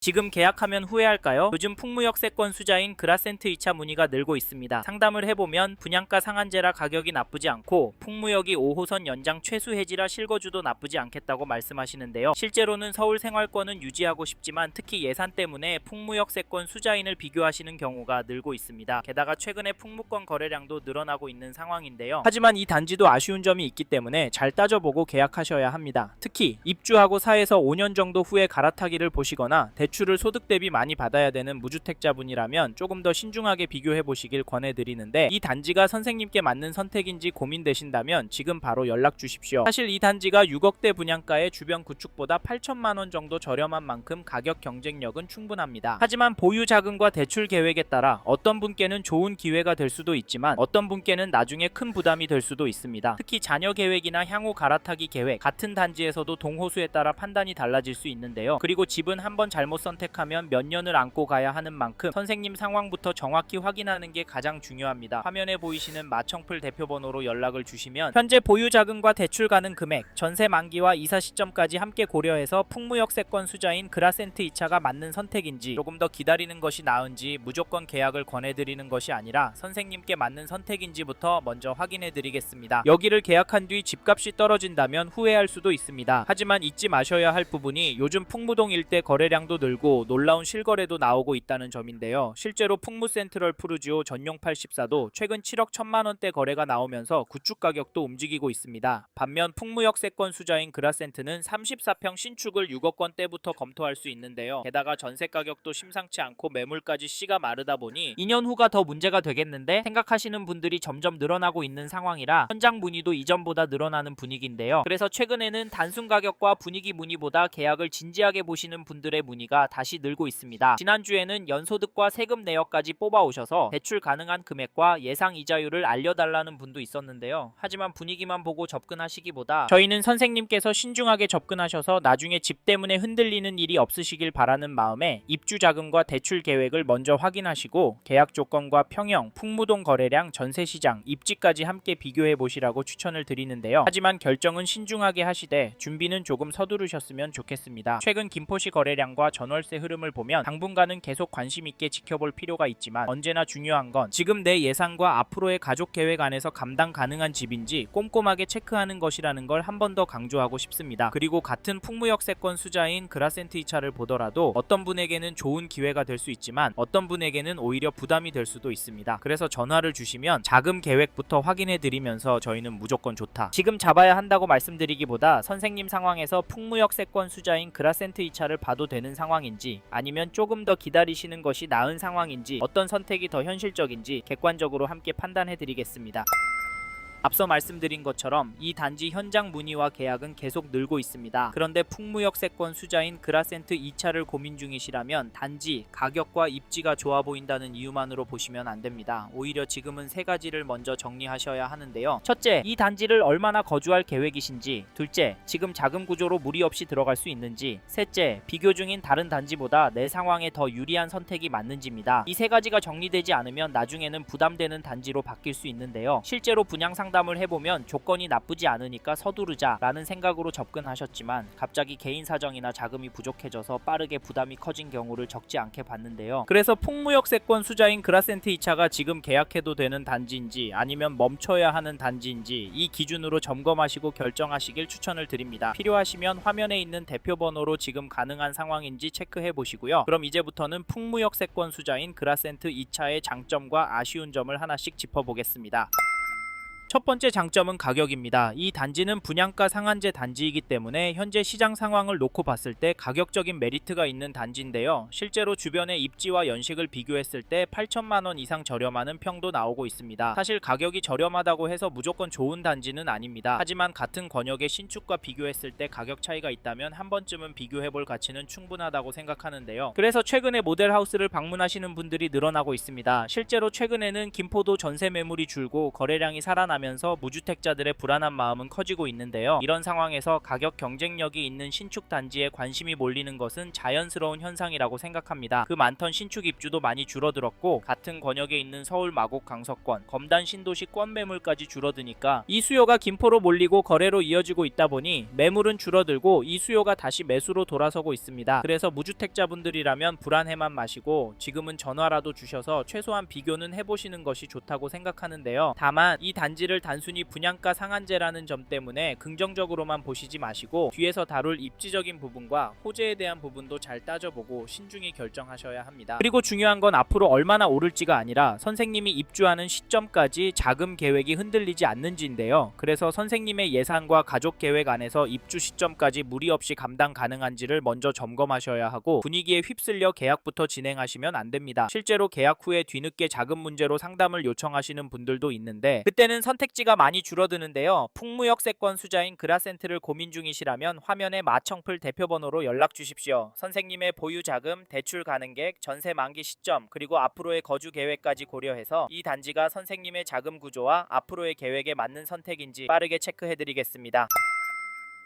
지금 계약하면 후회할까요? 요즘 풍무역세권 수자인 그라센트 2차 문의가 늘고 있습니다. 상담을 해보면 분양가 상한제라 가격이 나쁘지 않고 풍무역이 5호선 연장 최수 해지라 실거주도 나쁘지 않겠다고 말씀하시는데요. 실제로는 서울 생활권은 유지하고 싶지만 특히 예산 때문에 풍무역세권 수자인을 비교하시는 경우가 늘고 있습니다. 게다가 최근에 풍무권 거래량도 늘어나고 있는 상황인데요. 하지만 이 단지도 아쉬운 점이 있기 때문에 잘 따져보고 계약하셔야 합니다. 특히 입주하고 4에서 5년 정도 후에 갈아타기를 보시거나 대출을 소득 대비 많이 받아야 되는 무주택자분이라면 조금 더 신중하게 비교해 보시길 권해드리는데, 이 단지가 선생님께 맞는 선택인지 고민되신다면 지금 바로 연락 주십시오. 사실 이 단지가 6억대 분양가에 주변 구축보다 8천만원 정도 저렴한 만큼 가격 경쟁력은 충분합니다. 하지만 보유 자금과 대출 계획에 따라 어떤 분께는 좋은 기회가 될 수도 있지만 어떤 분께는 나중에 큰 부담이 될 수도 있습니다. 특히 자녀 계획이나 향후 갈아타기 계획, 같은 단지에서도 동호수에 따라 판단이 달라질 수 있는데요. 그리고 집은 한번 잘못 선택하면 몇 년을 안고 가야 하는 만큼 선생님 상황부터 정확히 확인하는 게 가장 중요합니다. 화면에 보이시는 마청풀 대표번호로 연락을 주시면 현재 보유 자금과 대출 가능 금액, 전세 만기와 이사 시점까지 함께 고려해서 풍무역세권 수자인 그라센트 2차가 맞는 선택인지, 조금 더 기다리는 것이 나은지, 무조건 계약을 권해드리는 것이 아니라 선생님께 맞는 선택인지부터 먼저 확인해드리겠습니다. 여기를 계약한 뒤 집값이 떨어진다면 후회할 수도 있습니다. 하지만 잊지 마셔야 할 부분이 요즘 풍무동 일대 거래량도 늘고 놀라운 실거래도 나오고 있다는 점인데요. 실제로 풍무센트럴 푸르지오 전용 84도 최근 7억 1천만원대 거래가 나오면서 구축 가격도 움직이고 있습니다. 반면 풍무역세권 수자인 그라센트는 34평 신축을 6억원대부터 검토할 수 있는데요. 게다가 전세 가격도 심상치 않고 매물까지 씨가 마르다 보니 2년 후가 더 문제가 되겠는데 생각하시는 분들이 점점 늘어나고 있는 상황이라 현장 문의도 이전보다 늘어나는 분위기인데요. 그래서 최근에는 단순 가격과 분위기 문의보다 계약을 진지하게 보시는 분들의 문의가 다시 늘고 있습니다. 지난주에는 연소득과 세금 내역까지 뽑아오셔서 대출 가능한 금액과 예상 이자율을 알려달라는 분도 있었는데요. 하지만 분위기만 보고 접근하시기보다 저희는 선생님께서 신중하게 접근하셔서 나중에 집 때문에 흔들리는 일이 없으시길 바라는 마음에 입주 자금과 대출 계획을 먼저 확인하시고 계약 조건과 평형, 풍무동 거래량, 전세시장, 입지까지 함께 비교해 보시라고 추천을 드리는데요. 하지만 결정은 신중하게 하시되 준비는 조금 서두르셨으면 좋겠습니다. 최근 김포시 거래량과 전월세 흐름을 보면 당분간은 계속 관심 있게 지켜볼 필요가 있지만 언제나 중요한 건 지금 내 예산과 앞으로의 가족 계획 안에서 감당 가능한 집인지 꼼꼼하게 체크하는 것이라는 걸 한 번 더 강조하고 싶습니다. 그리고 같은 풍무역세권 수자인 그라센트 2차를 보더라도 어떤 분에게는 좋은 기회가 될 수 있지만 어떤 분에게는 오히려 부담이 될 수도 있습니다. 그래서 전화를 주시면 자금 계획부터 확인해 드리면서 저희는 무조건 좋다, 지금 잡아야 한다고 말씀드리기보다 선생님 상황에서 풍무역세권 수자인 그라센트 2차를 봐도 되는 상황인지 아니면 조금 더 기다리시는 것이 나은 상황인지 어떤 선택이 더 현실적인지 객관적으로 함께 판단해 드리겠습니다. 앞서 말씀드린 것처럼 이 단지 현장 문의와 계약은 계속 늘고 있습니다. 그런데 풍무역세권 수자인 그라센트 2차를 고민 중이시라면 단지 가격과 입지가 좋아 보인다는 이유만으로 보시면 안됩니다. 오히려 지금은 세 가지를 먼저 정리하셔야 하는데요. 첫째, 이 단지를 얼마나 거주할 계획이신지. 둘째, 지금 자금 구조로 무리 없이 들어갈 수 있는지. 셋째, 비교 중인 다른 단지보다 내 상황에 더 유리한 선택이 맞는지입니다. 이 세 가지가 정리되지 않으면 나중에는 부담되는 단지로 바뀔 수 있는데요. 실제로 분양 상담을 해보면 조건이 나쁘지 않으니까 서두르자 라는 생각으로 접근하셨지만 갑자기 개인 사정이나 자금이 부족해져서 빠르게 부담이 커진 경우를 적지 않게 봤는데요. 그래서 풍무역세권 수자인 그라센트 2차가 지금 계약해도 되는 단지인지 아니면 멈춰야 하는 단지인지 이 기준으로 점검하시고 결정하시길 추천을 드립니다. 필요하시면 화면에 있는 대표 번호로 지금 가능한 상황인지 체크해 보시고요. 그럼 이제부터는 풍무역세권 수자인 그라센트 2차의 장점과 아쉬운 점을 하나씩 짚어보겠습니다. 첫 번째 장점은 가격입니다. 이 단지는 분양가 상한제 단지이기 때문에 현재 시장 상황을 놓고 봤을 때 가격적인 메리트가 있는 단지인데요. 실제로 주변의 입지와 연식을 비교했을 때 8천만원 이상 저렴하는 평도 나오고 있습니다. 사실 가격이 저렴하다고 해서 무조건 좋은 단지는 아닙니다. 하지만 같은 권역의 신축과 비교했을 때 가격 차이가 있다면 한 번쯤은 비교해볼 가치는 충분하다고 생각하는데요. 그래서 최근에 모델하우스를 방문하시는 분들이 늘어나고 있습니다. 실제로 최근에는 김포도 전세 매물이 줄고 거래량이 살아나면서 늘어나면서 무주택자들의 불안한 마음은 커지고 있는데요. 이런 상황에서 가격 경쟁력이 있는 신축 단지에 관심이 몰리는 것은 자연스러운 현상이라고 생각합니다. 그 많던 신축 입주도 많이 줄어들었고 같은 권역에 있는 서울 마곡 강서권, 검단 신도시 권매물까지 줄어드니까 이 수요가 김포로 몰리고 거래로 이어지고 있다 보니 매물은 줄어들고 이 수요가 다시 매수로 돌아서고 있습니다. 그래서 무주택자분들이라면 불안해만 마시고 지금은 전화라도 주셔서 최소한 비교는 해보시는 것이 좋다고 생각하는데요. 다만 이 단지를 단순히 분양가 상한제라는 점 때문에 긍정적으로만 보시지 마시고 뒤에서 다룰 입지적인 부분과 호재에 대한 부분도 잘 따져보고 신중히 결정하셔야 합니다. 그리고 중요한 건 앞으로 얼마나 오를지가 아니라 선생님이 입주하는 시점까지 자금 계획이 흔들리지 않는지인데요. 그래서 선생님의 예산과 가족 계획 안에서 입주 시점까지 무리 없이 감당 가능한지를 먼저 점검하셔야 하고 분위기에 휩쓸려 계약부터 진행하시면 안 됩니다. 실제로 계약 후에 뒤늦게 자금 문제로 상담을 요청하시는 분들도 있는데 그때는 선택지가 많이 줄어드는데요. 풍무역세권 수자인 그라센트를 고민 중이시라면 화면에 마청풀 대표번호로 연락 주십시오. 선생님의 보유 자금, 대출 가능객, 전세 만기 시점, 그리고 앞으로의 거주 계획까지 고려해서 이 단지가 선생님의 자금 구조와 앞으로의 계획에 맞는 선택인지 빠르게 체크해드리겠습니다.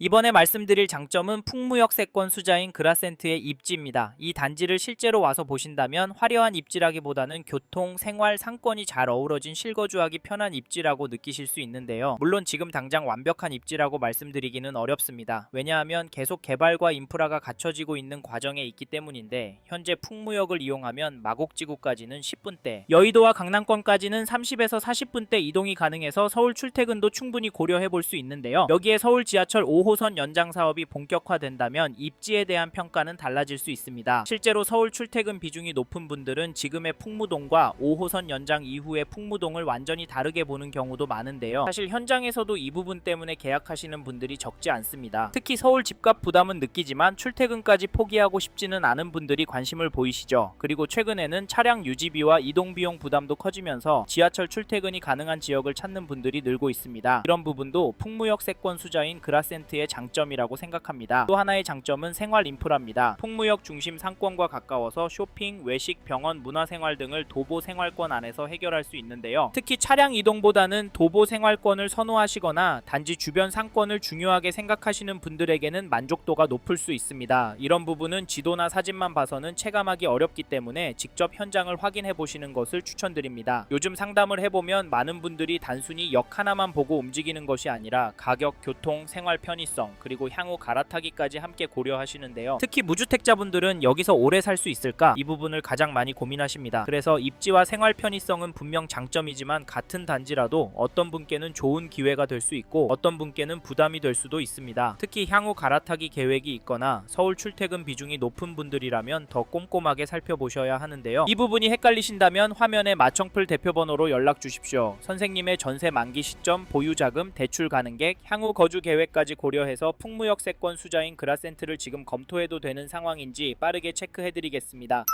이번에 말씀드릴 장점은 풍무역세권 수자인 그라센트의 입지입니다. 이 단지를 실제로 와서 보신다면 화려한 입지라기보다는 교통, 생활, 상권이 잘 어우러진 실거주하기 편한 입지라고 느끼실 수 있는데요. 물론 지금 당장 완벽한 입지라고 말씀드리기는 어렵습니다. 왜냐하면 계속 개발과 인프라가 갖춰지고 있는 과정에 있기 때문인데 현재 풍무역을 이용하면 마곡지구까지는 10분대, 여의도와 강남권까지는 30에서 40분대 이동이 가능해서 서울 출퇴근도 충분히 고려해볼 수 있는데요. 여기에 서울 지하철 5호선 연장 사업이 본격화된다면 입지에 대한 평가는 달라질 수 있습니다. 실제로 서울 출퇴근 비중이 높은 분들은 지금의 풍무동과 5호선 연장 이후의 풍무동을 완전히 다르게 보는 경우도 많은데요. 사실 현장에서도 이 부분 때문에 계약하시는 분들이 적지 않습니다. 특히 서울 집값 부담은 느끼지만 출퇴근까지 포기하고 싶지는 않은 분들이 관심을 보이시죠. 그리고 최근에는 차량 유지비와 이동비용 부담도 커지면서 지하철 출퇴근이 가능한 지역을 찾는 분들이 늘고 있습니다. 이런 부분도 풍무역세권 수자인 그라센트의 장점이라고 생각합니다. 또 하나의 장점은 생활 인프라입니다. 풍무역 중심 상권과 가까워서 쇼핑, 외식, 병원, 문화생활 등을 도보 생활권 안에서 해결할 수 있는데요. 특히 차량 이동보다는 도보 생활권을 선호하시거나 단지 주변 상권을 중요하게 생각하시는 분들에게는 만족도가 높을 수 있습니다. 이런 부분은 지도나 사진만 봐서는 체감하기 어렵기 때문에 직접 현장을 확인해 보시는 것을 추천드립니다. 요즘 상담을 해보면 많은 분들이 단순히 역 하나만 보고 움직이는 것이 아니라 가격, 교통, 생활 편의성, 그리고 향후 갈아타기까지 함께 고려하시는데요. 특히 무주택자분들은 여기서 오래 살 수 있을까? 이 부분을 가장 많이 고민하십니다. 그래서 입지와 생활 편의성은 분명 장점이지만 같은 단지라도 어떤 분께는 좋은 기회가 될 수 있고 어떤 분께는 부담이 될 수도 있습니다. 특히 향후 갈아타기 계획이 있거나 서울 출퇴근 비중이 높은 분들이라면 더 꼼꼼하게 살펴보셔야 하는데요. 이 부분이 헷갈리신다면 화면에 마청풀 대표번호로 연락 주십시오. 선생님의 전세 만기 시점, 보유 자금, 대출 가능객, 향후 거주 계획까지 고려해서 풍무역세권 수자인 그라센트를 지금 검토해도 되는 상황인지 빠르게 체크해드리겠습니다.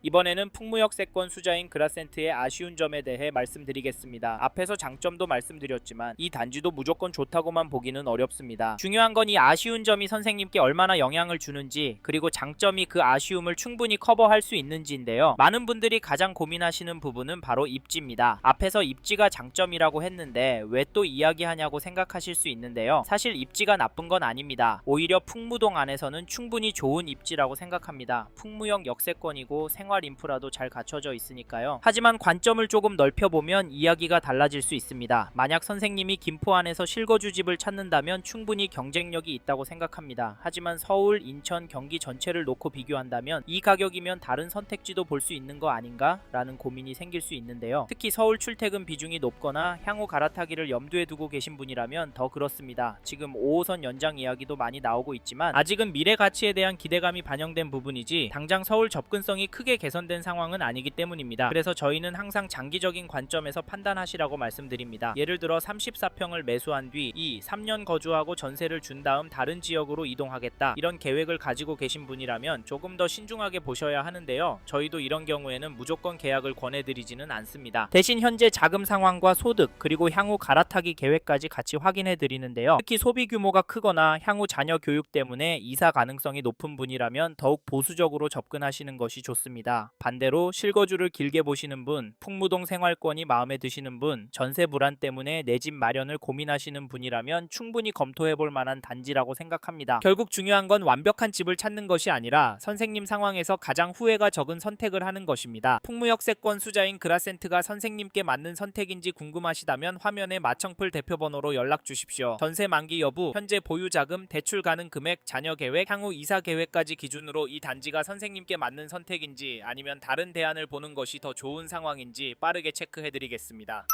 이번에는 풍무역세권 수자인 그라센트의 아쉬운 점에 대해 말씀드리겠습니다. 앞에서 장점도 말씀드렸지만 이 단지도 무조건 좋다고만 보기는 어렵습니다. 중요한 건 이 아쉬운 점이 선생님께 얼마나 영향을 주는지, 그리고 장점이 그 아쉬움을 충분히 커버할 수 있는지인데요. 많은 분들이 가장 고민하시는 부분은 바로 입지입니다. 앞에서 입지가 장점이라고 했는데 왜 또 이야기하냐고 생각하실 수 있는데요. 사실 입지가 나쁜 건 아닙니다. 오히려 풍무동 안에서는 충분히 좋은 입지라고 생각합니다. 풍무역 역세권이고 생활 인프라도 잘 갖춰져 있으니까요. 하지만 관점을 조금 넓혀보면 이야기가 달라질 수 있습니다. 만약 선생님이 김포 안에서 실거주 집을 찾는다면 충분히 경쟁력이 있다고 생각합니다. 하지만 서울, 인천, 경기 전체를 놓고 비교한다면 이 가격이면 다른 선택지도 볼 수 있는 거 아닌가? 라는 고민이 생길 수 있는데요. 특히 서울 출퇴근 비중이 높거나 향후 갈아타기를 염두에 두고 계신 분이라면 더 그렇습니다. 지금 5호선 연장 이야기도 많이 나오고 있지만 아직은 미래 가치에 대한 기대감이 반영된 부분이지 당장 서울 접근성이 크게 개선된 상황은 아니기 때문입니다. 그래서 저희는 항상 장기적인 관점에서 판단하시라고 말씀드립니다. 예를 들어 34평을 매수한 뒤 3년 거주하고 전세를 준 다음 다른 지역으로 이동하겠다, 이런 계획을 가지고 계신 분이라면 조금 더 신중하게 보셔야 하는데요. 저희도 이런 경우에는 무조건 계약을 권해드리지는 않습니다. 대신 현재 자금 상황과 소득, 그리고 향후 갈아타기 계획까지 같이 확인해 드리는데요. 특히 소비 규모가 크거나 향후 자녀 교육 때문에 이사 가능성이 높은 분이라면 더욱 보수적으로 접근하시는 것이 좋습니다. 있습니다. 반대로 실거주를 길게 보시는 분, 풍무동 생활권이 마음에 드시는 분, 전세 불안 때문에 내 집 마련을 고민하시는 분이라면 충분히 검토해볼 만한 단지라고 생각합니다. 결국 중요한 건 완벽한 집을 찾는 것이 아니라 선생님 상황에서 가장 후회가 적은 선택을 하는 것입니다. 풍무역세권 수자인 그라센트가 선생님께 맞는 선택인지 궁금하시다면 화면에 마청풀 대표번호로 연락 주십시오. 전세 만기 여부, 현재 보유 자금, 대출 가능 금액, 자녀 계획, 향후 이사 계획까지 기준으로 이 단지가 선생님께 맞는 선택인지 아니면 다른 대안을 보는 것이 더 좋은 상황인지 빠르게 체크해드리겠습니다.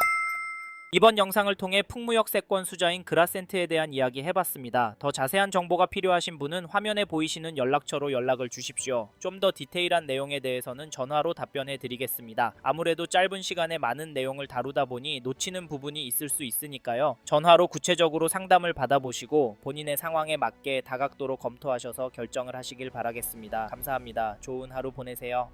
이번 영상을 통해 풍무역세권 수자인 그라센트에 대한 이야기 해봤습니다. 더 자세한 정보가 필요하신 분은 화면에 보이시는 연락처로 연락을 주십시오. 좀 더 디테일한 내용에 대해서는 전화로 답변해 드리겠습니다. 아무래도 짧은 시간에 많은 내용을 다루다 보니 놓치는 부분이 있을 수 있으니까요. 전화로 구체적으로 상담을 받아보시고 본인의 상황에 맞게 다각도로 검토하셔서 결정을 하시길 바라겠습니다. 감사합니다. 좋은 하루 보내세요.